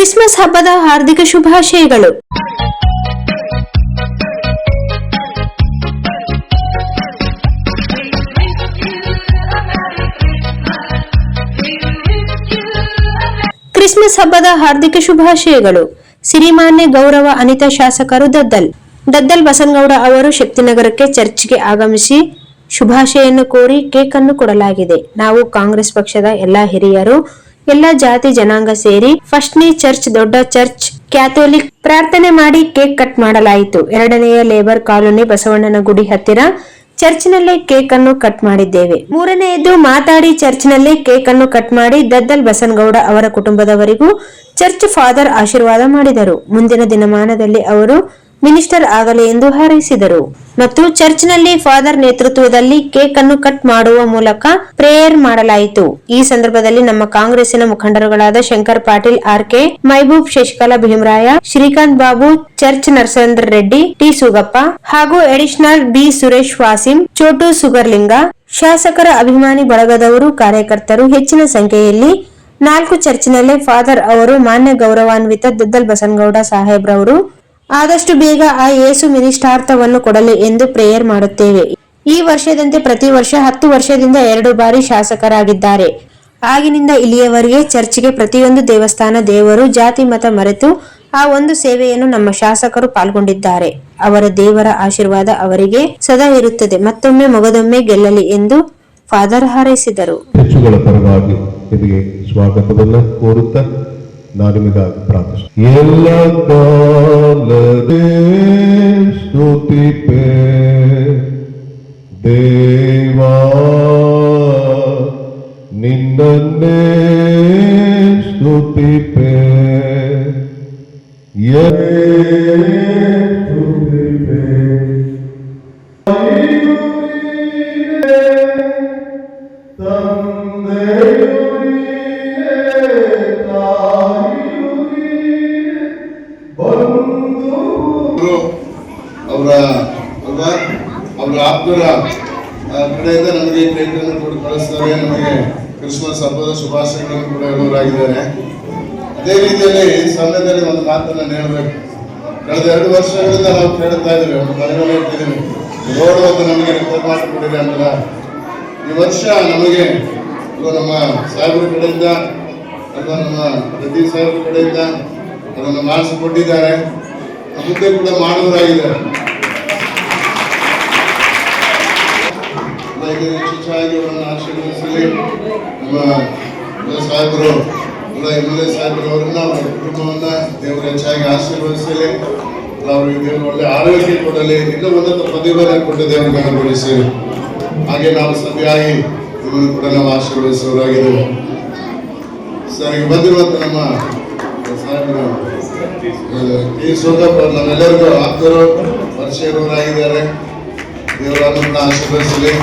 Christmas ಹಬ್ಬದ ಹಾರ್ದಿಕ ಶುಭಾಶಯಗಳು. ಕ್ರಿಸ್ಮಸ್ ಹಬ್ಬದ ಹಾರ್ದಿಕ ಶುಭಾಶಯಗಳು. ಸಿರಿಮಾನ್ಯ ಗೌರವ ಅನಿತಾ ಶಾಸಕರು ದದ್ದಲ್ ಬಸನಗೌಡ ಅವರು ಶಕ್ತಿನಗರಕ್ಕೆ ಚರ್ಚ್ಗೆ ಆಗಮಿಸಿ ಶುಭಾಶಯನ್ನು ಕೋರಿ ಕೇಕ್ ಅನ್ನು ಕೊಡಲಾಗಿದೆ. ನಾವು ಕಾಂಗ್ರೆಸ್ ಪಕ್ಷದ ಎಲ್ಲಾ ಹಿರಿಯರು, ಎಲ್ಲಾ ಜಾತಿ ಜನಾಂಗ ಸೇರಿ ಫಸ್ಟ್ನೇ ಚರ್ಚ್, ದೊಡ್ಡ ಚರ್ಚ್, ಕ್ಯಾಥೋಲಿಕ್ ಪ್ರಾರ್ಥನೆ ಮಾಡಿ ಕೇಕ್ ಕಟ್ ಮಾಡಲಾಯಿತು. ಎರಡನೆಯ ಲೇಬರ್ ಕಾಲೋನಿ ಬಸವಣ್ಣನ ಗುಡಿ ಹತ್ತಿರ ಚರ್ಚ್ನಲ್ಲೇ ಕೇಕ್ ಅನ್ನು ಕಟ್ ಮಾಡಿದ್ದೇವೆ. ಮೂರನೆಯದು ಮಾತಾಡಿ ಚರ್ಚ್ನಲ್ಲೇ ಕೇಕ್ ಅನ್ನು ಕಟ್ ಮಾಡಿ ದದ್ದಲ್ ಬಸನಗೌಡ ಅವರ ಕುಟುಂಬದವರಿಗೂ ಚರ್ಚ್ ಫಾದರ್ ಆಶೀರ್ವಾದ ಮಾಡಿದರು. ಮುಂದಿನ ದಿನಮಾನದಲ್ಲಿ ಅವರು ಮಿನಿಸ್ಟರ್ ಆಗಲಿ ಎಂದು ಹಾರೈಸಿದರು ಮತ್ತು ಚರ್ಚ್ನಲ್ಲಿ ಫಾದರ್ ನೇತೃತ್ವದಲ್ಲಿ ಕೇಕ್ ಅನ್ನು ಕಟ್ ಮಾಡುವ ಮೂಲಕ ಪ್ರೇಯರ್ ಮಾಡಲಾಯಿತು. ಈ ಸಂದರ್ಭದಲ್ಲಿ ನಮ್ಮ ಕಾಂಗ್ರೆಸ್ಸಿನ ಮುಖಂಡರುಗಳಾದ Shankar Patil, R K. Mahboob, Shashikala Bhimaraya, Srikanth Babu, church Narasendra Reddy, T. Sugappa ಹಾಗೂ ಅಡಿಷನಲ್ ಬಿ. ಸುರೇಶ್ ವಾಸಿಂ, ಚೋಟು ಸುಗರ್ಲಿಂಗ, ಶಾಸಕರ ಅಭಿಮಾನಿ ಬಳಗದವರು, ಕಾರ್ಯಕರ್ತರು ಹೆಚ್ಚಿನ ಸಂಖ್ಯೆಯಲ್ಲಿ 4 ಚರ್ಚ್ನಲ್ಲೇ ಫಾದರ್ ಅವರು ಮಾನ್ಯ ಗೌರವಾನ್ವಿತ ದದ್ದಲ್ ಬಸನಗೌಡ ಸಾಹೇಬ್ರವರು ಆದಷ್ಟು ಬೇಗ ಆ ಯೇಸು ಮಿನಿಷ್ಟಾರ್ಥವನ್ನು ಕೊಡಲಿ ಎಂದು ಪ್ರೇಯರ್ ಮಾಡುತ್ತೇವೆ. ಈ ವರ್ಷದಂತೆ ಪ್ರತಿ ವರ್ಷ 10 ವರ್ಷದಿಂದ 2 ಬಾರಿ ಶಾಸಕರಾಗಿದ್ದಾರೆ. ಆಗಿನಿಂದ ಇಲ್ಲಿಯವರೆಗೆ ಚರ್ಚ್ಗೆ ಪ್ರತಿಯೊಂದು ದೇವಸ್ಥಾನ, ದೇವರು, ಜಾತಿ ಮತ ಮರೆತು ಆ ಒಂದು ಸೇವೆಯನ್ನು ನಮ್ಮ ಶಾಸಕರು ಪಾಲ್ಗೊಂಡಿದ್ದಾರೆ. ಅವರ ದೇವರ ಆಶೀರ್ವಾದ ಅವರಿಗೆ ಸದಾ ಇರುತ್ತದೆ. ಮತ್ತೊಮ್ಮೆ ಮಗದೊಮ್ಮೆ ಗೆಲ್ಲಲಿ ಎಂದು ಫಾದರ್ ಹಾರೈಸಿದರು. ಸ್ವಾಗತವನ್ನು ಕೋರುತ್ತಾ ನಾನು ನಿಮಗಾಗಿ ಪ್ರಾರ್ಥಿಸುತ್ತೇನೆ. ಎಲ್ಲ ಕಾಲದೇ ಸ್ತುತಿಪೆ ದೇವಾ, ನಿನ್ನನ್ನೇ ಸ್ತುತಿಪೆ ಅವರ ಆಪ್ತರ ಕಡೆಯಿಂದ ನಮಗೆ ಕೇಕನ್ನು ಕೂಡ ಕಳಿಸ್ತಾರೆ. ನಮಗೆ ಕ್ರಿಸ್ಮಸ್ ಹಬ್ಬದ ಶುಭಾಶಯಗಳನ್ನು ಕೂಡ ಹೇಳುವರಾಗಿದ್ದಾರೆ. ಅದೇ ರೀತಿಯಲ್ಲಿ ಸಮಯದಲ್ಲಿ ಒಂದು ಮಾತನ್ನು ಹೇಳಬೇಕು. ಕಳೆದ 2 ವರ್ಷಗಳಿಂದ ನಾವು ಕೇಳ್ತಾ ಇದ್ದೇವೆ, ಒಂದು ಮನೆಯಲ್ಲಿ ಇಟ್ಟಿದ್ದೀವಿ, ರೋಡ್ ಒಂದು ನಮಗೆ ರಿಪೇರ್ ಮಾಡಿಕೊಡಿದೆ ಅಂತ. ಈ ವರ್ಷ ನಮಗೆ ನಮ್ಮ ಸಾಹೇಬ್ರ ಕಡೆಯಿಂದ ಅಥವಾ ನಮ್ಮ ಪ್ರದೀಪ್ ಸಾಹೇಬ್ರ ಕಡೆಯಿಂದ ಅದನ್ನು ಮಾಡಿಸಿಕೊಟ್ಟಿದ್ದಾರೆ. ಮುಂದೆ ಕೂಡ ಮಾಡುವರಾಗಿದ್ದಾರೆ. ಹೆಚ್ಚಾಗಿ ಅವರನ್ನು ಆಶೀರ್ವದಿಸಲಿ. ನಮ್ಮ ಸಾಹೇಬರು MLA ಸಾಹೇಬರು ಅವರನ್ನ, ಅವರ ಕುಟುಂಬವನ್ನ ದೇವರು ಹೆಚ್ಚಾಗಿ ಆಶೀರ್ವದಿಸಲಿ. ಅವರಿಗೆ ದೇವರು ಒಳ್ಳೆ ಆರೋಗ್ಯ ಕೊಡಲಿ, ಇನ್ನೂ ಉನ್ನತ ಪ್ರತಿಭೆಯನ್ನು ಕೊಟ್ಟು ದೇವರು ಗಮನಗೊಳಿಸಿ. ಹಾಗೆ ನಾವು ಸಭೆಯಾಗಿ ಇವನು ಕೂಡ ನಾವು ಆಶೀರ್ವದಿಸುವವರಾಗಿದ್ದೇವೆ. ಸರ್, ಈಗ ಬಂದಿರುವಂತ ನಮ್ಮ ಸಾಹೇಬರು ಟಿ. ಸುಗಪ್ಪ ನಮ್ಮೆಲ್ಲರಿಗೂ ಆಪ್ತರು, ಪರಿಚಯರಾಗಿದ್ದಾರೆ. ದೇವರನ್ನು ಕೂಡ ಆಶೀರ್ವದಿಸಲಿ.